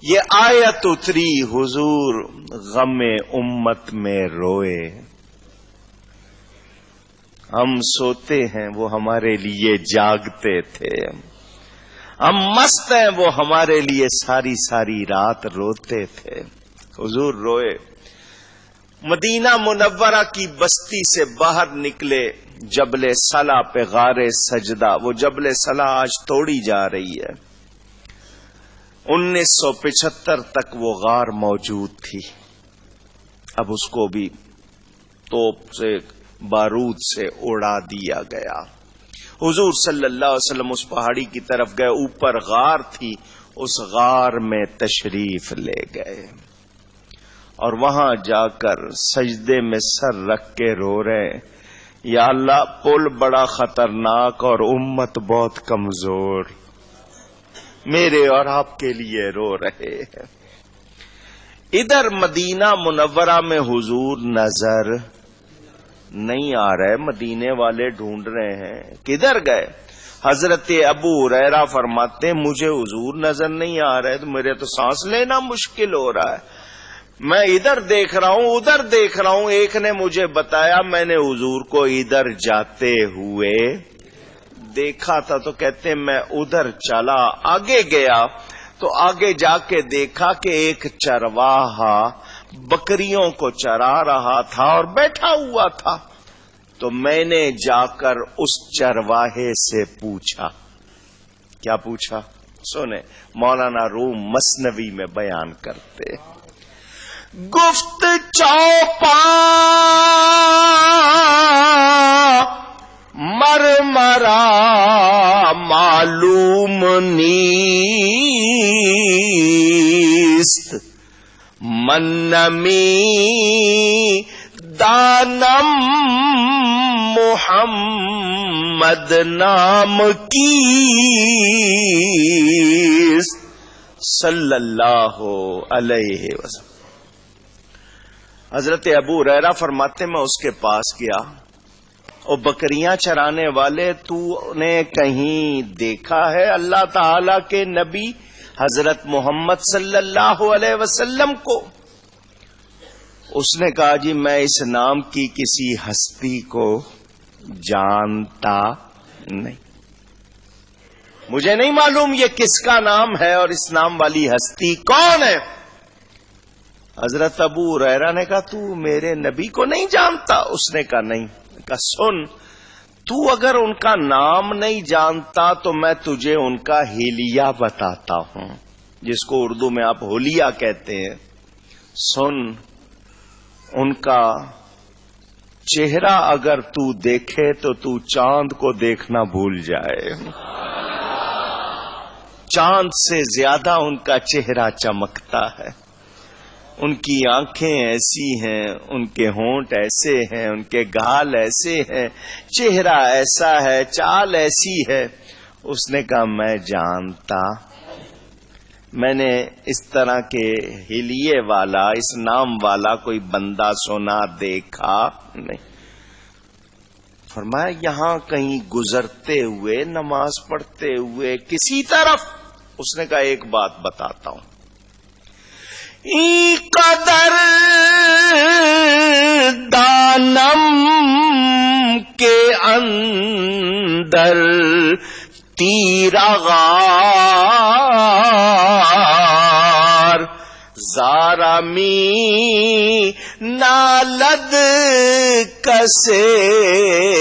یہ آیت اتری حضور غم امت میں روئے. ہم سوتے ہیں وہ ہمارے لیے جاگتے تھے، ہم مست ہیں وہ ہمارے لیے ساری ساری رات روتے تھے. حضور روئے. مدینہ منورہ کی بستی سے باہر نکلے، جبل صلا پہ غار سجدہ. وہ جبل صلا آج توڑی جا رہی ہے. 1975 تک وہ غار موجود تھی، اب اس کو بھی توپ سے بارود سے اڑا دیا گیا. حضور صلی اللہ علیہ وسلم اس پہاڑی کی طرف گئے، اوپر غار تھی، اس غار میں تشریف لے گئے اور وہاں جا کر سجدے میں سر رکھ کے رو رہے، یا اللہ پل بڑا خطرناک اور امت بہت کمزور، میرے اور آپ کے لیے رو رہے ہیں. ادھر مدینہ منورہ میں حضور نظر نہیں آ رہے، مدینے والے ڈھونڈ رہے ہیں کدھر گئے. حضرت ابو ہریرہ فرماتے ہیں مجھے حضور نظر نہیں آ رہے تو میرے تو سانس لینا مشکل ہو رہا ہے. میں ادھر دیکھ رہا ہوں ادھر دیکھ رہا ہوں. ایک نے مجھے بتایا میں نے حضور کو ادھر جاتے ہوئے دیکھا تھا، تو کہتے ہیں میں ادھر چلا، آگے گیا تو آگے جا کے دیکھا کہ ایک چرواہا بکریوں کو چرا رہا تھا اور بیٹھا ہوا تھا. تو میں نے جا کر اس چرواہے سے پوچھا. کیا پوچھا؟ سنیں، مولانا روم مثنوی میں بیان کرتے. گفت چوپا مرمرا معلوم نیست، منمی دانم محمد نام کیست صلی اللہ علیہ وسلم. حضرت ابو ہریرہ فرماتے میں اس کے پاس گیا. او بکریاں چرانے والے، تو نے کہیں دیکھا ہے اللہ تعالی کے نبی حضرت محمد صلی اللہ علیہ وسلم کو؟ اس نے کہا جی میں اس نام کی کسی ہستی کو جانتا نہیں، مجھے نہیں معلوم یہ کس کا نام ہے اور اس نام والی ہستی کون ہے. حضرت ابو ہریرہ نے کہا تو میرے نبی کو نہیں جانتا؟ اس نے کہا نہیں. کہا سن، تو اگر ان کا نام نہیں جانتا تو میں تجھے ان کا حلیہ بتاتا ہوں، جس کو اردو میں آپ حلیہ کہتے ہیں. سن، ان کا چہرہ اگر تو دیکھے تو تو چاند کو دیکھنا بھول جائے. چاند سے زیادہ ان کا چہرہ چمکتا ہے. ان کی آنکھیں ایسی ہیں، ان کے ہونٹ ایسے ہیں، ان کے گال ایسے ہیں، چہرہ ایسا ہے، چال ایسی ہے. اس نے کہا میں جانتا، میں نے اس طرح کے حلیے والا، اس نام والا کوئی بندہ سنا دیکھا نہیں. فرمایا یہاں کہیں گزرتے ہوئے، نماز پڑھتے ہوئے کسی طرف؟ اس نے کہا ایک بات بتاتا ہوں، ای قدر دانم کے اندر تیرغار، زارمی نالد کسے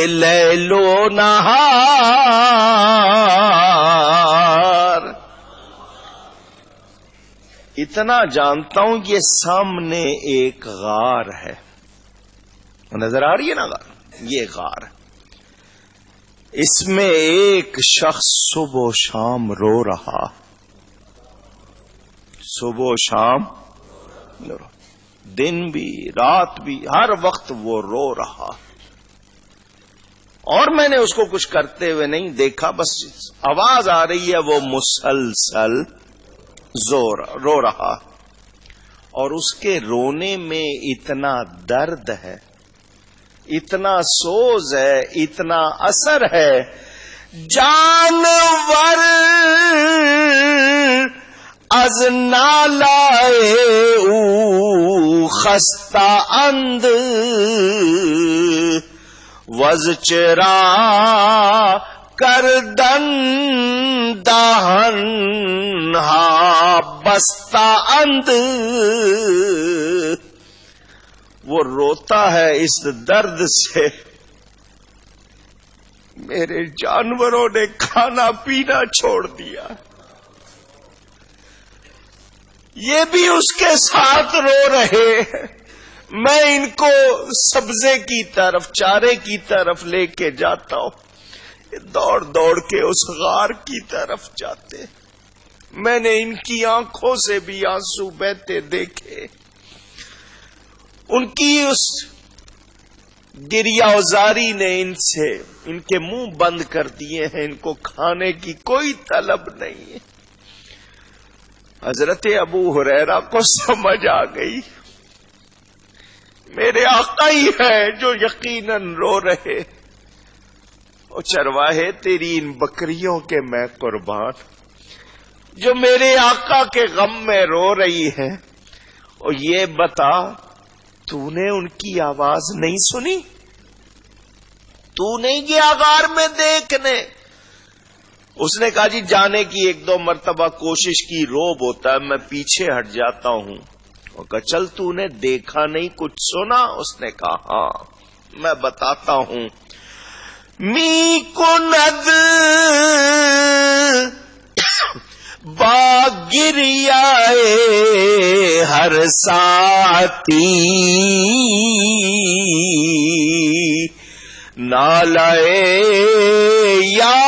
لیلو نہار. اتنا جانتا ہوں یہ سامنے ایک غار ہے، نظر آ رہی ہے نا غار، یہ غار ہے، اس میں ایک شخص صبح و شام رو رہا، صبح و شام رو رہا، دن بھی رات بھی ہر وقت وہ رو رہا. اور میں نے اس کو کچھ کرتے ہوئے نہیں دیکھا، بس آواز آ رہی ہے وہ مسلسل رو رہا. اور اس کے رونے میں اتنا درد ہے، اتنا سوز ہے، اتنا اثر ہے، جانور از نالائے او خستہ اند وز چرا کردن دہن ہا بستہ اند. وہ روتا ہے اس درد سے میرے جانوروں نے کھانا پینا چھوڑ دیا. یہ بھی اس کے ساتھ رو رہے ہیں. میں ان کو سبزے کی طرف چارے کی طرف لے کے جاتا ہوں، دوڑ دوڑ کے اس غار کی طرف جاتے. میں نے ان کی آنکھوں سے بھی آنسو بہتے دیکھے. ان کی اس گریہ ازاری نے ان کے منہ بند کر دیے ہیں. ان کو کھانے کی کوئی طلب نہیں ہے. حضرت ابو ہریرہ کو سمجھ آ گئی میرے آقا ہی ہے جو یقیناً رو رہے. او چرواہے تیری ان بکریوں کے میں قربان جو میرے آقا کے غم میں رو رہی ہے. اور یہ بتا تو نے ان کی آواز نہیں سنی؟ تو نہیں گیا غار میں دیکھنے؟ اس نے کہا جی جانے کی ایک دو مرتبہ کوشش کی، روب ہوتا ہے، میں پیچھے ہٹ جاتا ہوں. وہ کہا چل تو نے دیکھا نہیں کچھ سنا؟ اس نے کہا ہاں میں بتاتا ہوں. می کند با گریائے ہر ساتی نالائے یا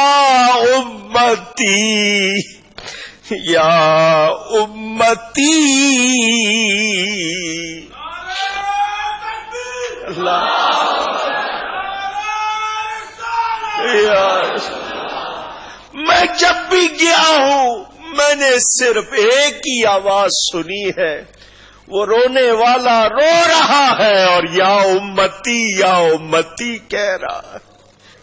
امتی یا امتی. میں جب بھی گیا ہوں میں نے صرف ایک ہی آواز سنی ہے، وہ رونے والا رو رہا ہے اور یا امتی کہہ رہا ہے.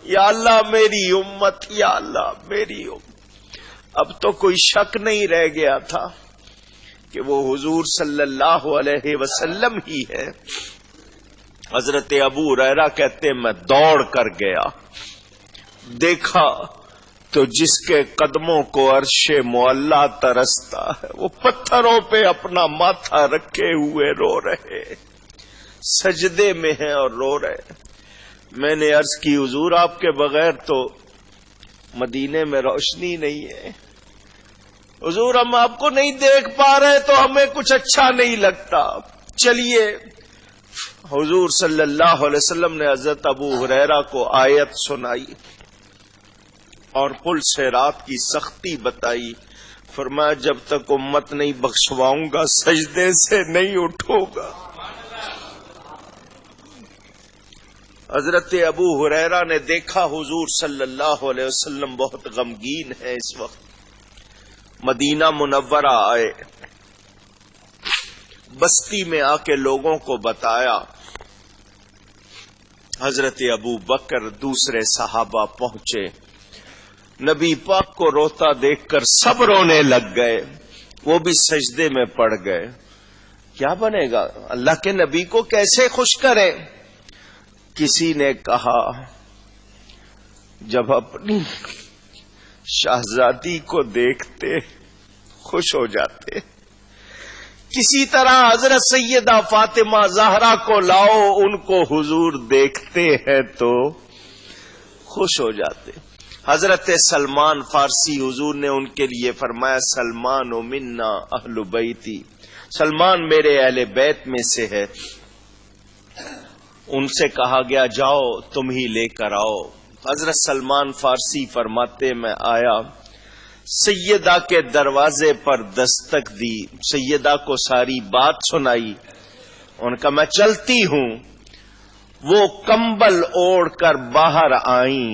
یا اللہ میری امت، یا اللہ میری امت. اب تو کوئی شک نہیں رہ گیا تھا کہ وہ حضور صلی اللہ علیہ وسلم ہی ہے. حضرت ابو ہریرہ کہتے میں دوڑ کر گیا، دیکھا تو جس کے قدموں کو عرش معلا ترستا ہے وہ پتھروں پہ اپنا ماتھا رکھے ہوئے رو رہے، سجدے میں ہیں اور رو رہے. میں نے عرض کی حضور آپ کے بغیر تو مدینے میں روشنی نہیں ہے. حضور ہم آپ کو نہیں دیکھ پا رہے تو ہمیں کچھ اچھا نہیں لگتا. چلیے. حضور صلی اللہ علیہ وسلم نے حضرت ابو ہریرہ کو آیت سنائی اور پل صراط کی سختی بتائی. فرمایا جب تک امت نہیں بخشواؤں گا سجدے سے نہیں اٹھوں گا. حضرت ابو ہریرہ نے دیکھا حضور صلی اللہ علیہ وسلم بہت غمگین ہے اس وقت. مدینہ منورہ آئے، بستی میں آ کے لوگوں کو بتایا. حضرت ابو بکر دوسرے صحابہ پہنچے، نبی پاک کو روتا دیکھ کر سب رونے لگ گئے، وہ بھی سجدے میں پڑ گئے. کیا بنے گا؟ اللہ کے نبی کو کیسے خوش کریں؟ کسی نے کہا جب اپنی شہزادی کو دیکھتے خوش ہو جاتے. کسی طرح حضرت سیدہ فاطمہ زہرا کو لاؤ، ان کو حضور دیکھتے ہیں تو خوش ہو جاتے. حضرت سلمان فارسی حضور نے ان کے لیے فرمایا سلمان و منا اہل بیتی، سلمان میرے اہل بیت میں سے ہے. ان سے کہا گیا جاؤ تم ہی لے کر آؤ. حضرت سلمان فارسی فرماتے میں آیا، سیدہ کے دروازے پر دستک دی، سیدہ کو ساری بات سنائی. ان کا میں چلتی ہوں. وہ کمبل اوڑھ کر باہر آئیں.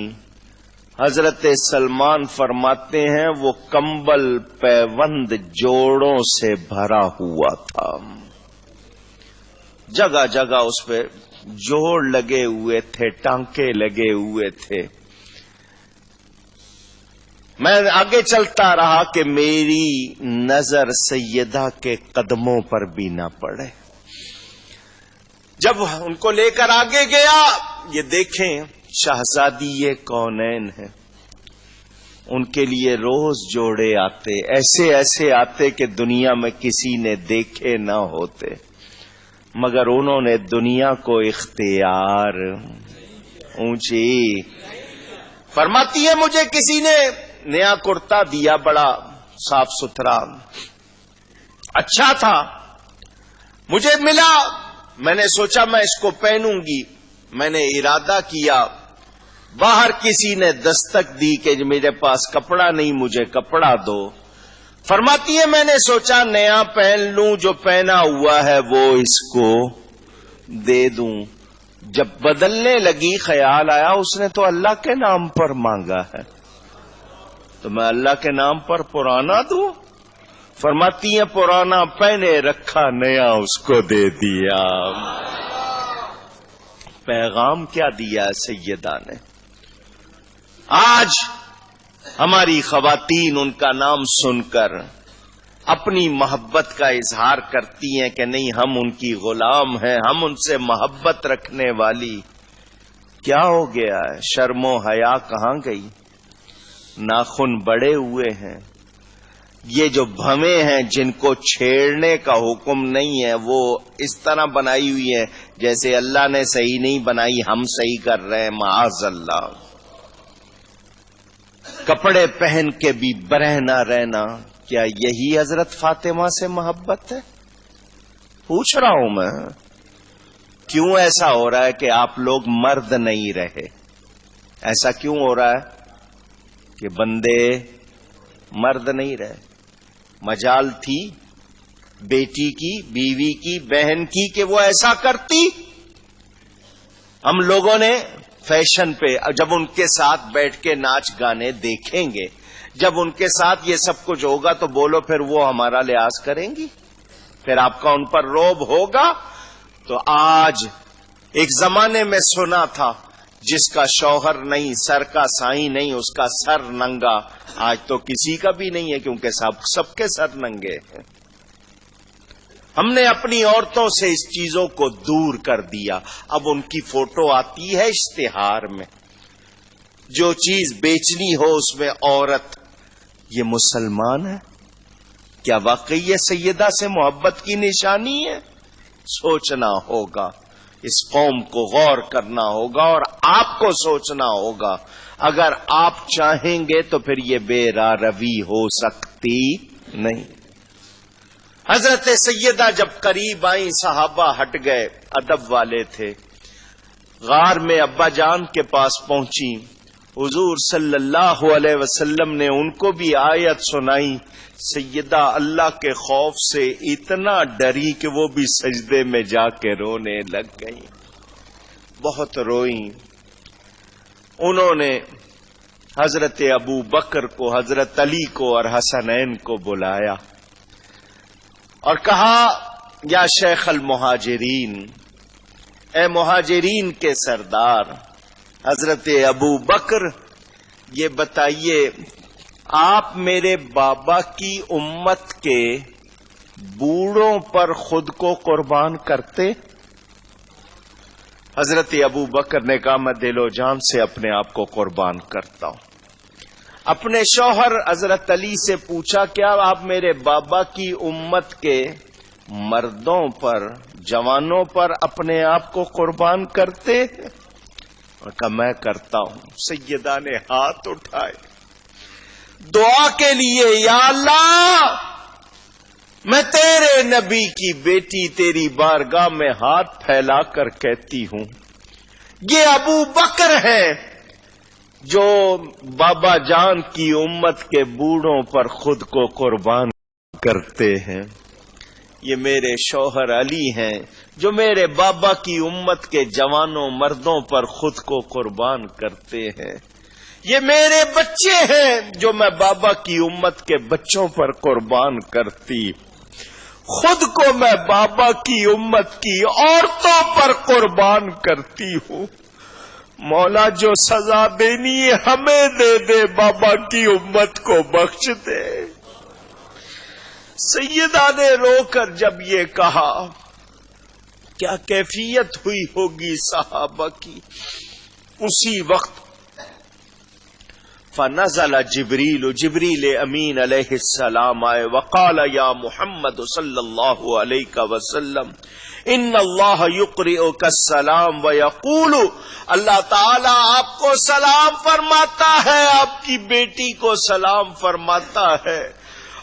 حضرت سلمان فرماتے ہیں وہ کمبل پیوند جوڑوں سے بھرا ہوا تھا، جگہ جگہ اس پہ جوڑ لگے ہوئے تھے، ٹانکے لگے ہوئے تھے. میں آگے چلتا رہا کہ میری نظر سیدہ کے قدموں پر بھی نہ پڑے. جب ان کو لے کر آگے گیا، یہ دیکھیں شہزادی کونین ہے، ان کے لیے روز جوڑے آتے، ایسے ایسے آتے کہ دنیا میں کسی نے دیکھے نہ ہوتے، مگر انہوں نے دنیا کو اختیار. اونچی فرماتی ہے مجھے کسی نے نیا کرتا دیا، بڑا صاف ستھرا اچھا تھا، مجھے ملا، میں نے سوچا میں اس کو پہنوں گی. میں نے ارادہ کیا، باہر کسی نے دستک دی کہ میرے پاس کپڑا نہیں، مجھے کپڑا دو. فرماتی ہے میں نے سوچا نیا پہن لوں، جو پہنا ہوا ہے وہ اس کو دے دوں. جب بدلنے لگی خیال آیا اس نے تو اللہ کے نام پر مانگا ہے، تو میں اللہ کے نام پر پرانا دوں. فرماتی ہیں پرانا پہنے رکھا، نیا اس کو دے دیا. پیغام کیا دیا سیدہ نے؟ آج ہماری خواتین ان کا نام سن کر اپنی محبت کا اظہار کرتی ہیں کہ نہیں ہم ان کی غلام ہیں، ہم ان سے محبت رکھنے والی. کیا ہو گیا ہے؟ شرم و حیا کہاں گئی؟ ناخن بڑے ہوئے ہیں. یہ جو بھویں ہیں جن کو چھیڑنے کا حکم نہیں ہے، وہ اس طرح بنائی ہوئی ہیں جیسے اللہ نے صحیح نہیں بنائی، ہم صحیح کر رہے ہیں، معاذ اللہ. کپڑے پہن کے بھی برہنہ رہنا، کیا یہی حضرت فاطمہ سے محبت ہے؟ پوچھ رہا ہوں میں، کیوں ایسا ہو رہا ہے کہ آپ لوگ مرد نہیں رہے؟ ایسا کیوں ہو رہا ہے کہ بندے مرد نہیں رہے؟ مجال تھی بیٹی کی، بیوی کی، بہن کی کہ وہ ایسا کرتی. ہم لوگوں نے فیشن پہ جب ان کے ساتھ بیٹھ کے ناچ گانے دیکھیں گے، جب ان کے ساتھ یہ سب کچھ ہوگا تو بولو پھر وہ ہمارا لحاظ کریں گی؟ پھر آپ کا ان پر روب ہوگا؟ تو آج ایک زمانے میں سنا تھا جس کا شوہر نہیں، سر کا سائیں نہیں، اس کا سر ننگا. آج تو کسی کا بھی نہیں ہے کیونکہ سب کے سر ننگے ہیں. ہم نے اپنی عورتوں سے اس چیزوں کو دور کر دیا. اب ان کی فوٹو آتی ہے اشتہار میں، جو چیز بیچنی ہو اس میں عورت. یہ مسلمان ہے کیا؟ واقعی یہ سیدہ سے محبت کی نشانی ہے؟ سوچنا ہوگا، اس قوم کو غور کرنا ہوگا اور آپ کو سوچنا ہوگا. اگر آپ چاہیں گے تو پھر یہ بے راہ روی ہو سکتی نہیں. حضرت سیدہ جب قریب آئیں صحابہ ہٹ گئے، ادب والے تھے. غار میں ابا جان کے پاس پہنچی، حضور صلی اللہ علیہ وسلم نے ان کو بھی آیت سنائی. سیدہ اللہ کے خوف سے اتنا ڈری کہ وہ بھی سجدے میں جا کے رونے لگ گئی، بہت روئیں. انہوں نے حضرت ابو بکر کو، حضرت علی کو اور حسنین کو بلایا اور کہا یا شیخ المہاجرین، اے مہاجرین کے سردار حضرت ابو بکر، یہ بتائیے آپ میرے بابا کی امت کے بوڑھوں پر خود کو قربان کرتے؟ حضرت ابو بکر نے کہا میں دل و جان سے اپنے آپ کو قربان کرتا ہوں. اپنے شوہر حضرت علی سے پوچھا کیا آپ میرے بابا کی امت کے مردوں پر، جوانوں پر اپنے آپ کو قربان کرتے؟ اور کہا میں کرتا ہوں. سیدہ نے ہاتھ اٹھائے دعا کے لیے، یا اللہ میں تیرے نبی کی بیٹی تیری بارگاہ میں ہاتھ پھیلا کر کہتی ہوں یہ ابو بکر ہے جو بابا جان کی امت کے بوڑھوں پر خود کو قربان کرتے ہیں. یہ میرے شوہر علی ہیں جو میرے بابا کی امت کے جوانوں مردوں پر خود کو قربان کرتے ہیں. یہ میرے بچے ہیں جو میں بابا کی امت کے بچوں پر قربان کرتی. خود کو میں بابا کی امت کی عورتوں پر قربان کرتی ہوں. مولا جو سزا دینی ہے ہمیں دے دے، بابا کی امت کو بخش دے۔ سیدہ نے رو کر جب یہ کہا، کیا کیفیت ہوئی ہوگی صحابہ کی۔ اسی وقت فنزل جبریل امین علیہ السلام آئے، وقال یا محمد صلی اللہ علیہ وسلم ان اللہ یقرئک السلام ویقول، اللہ تعالی آپ کو سلام فرماتا ہے، آپ کی بیٹی کو سلام فرماتا ہے،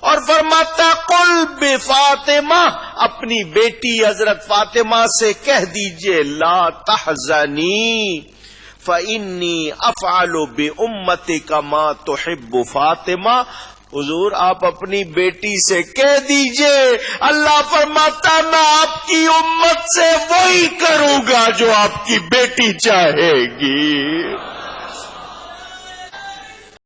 اور فرماتا قل بفاطمہ، اپنی بیٹی حضرت فاطمہ سے کہہ دیجئے لا تحزنی فإنی افعل بأمتک ما تحب فاطمہ۔ حضور آپ اپنی بیٹی سے کہہ دیجئے اللہ فرماتا میں آپ کی امت سے وہی کروں گا جو آپ کی بیٹی چاہے گی۔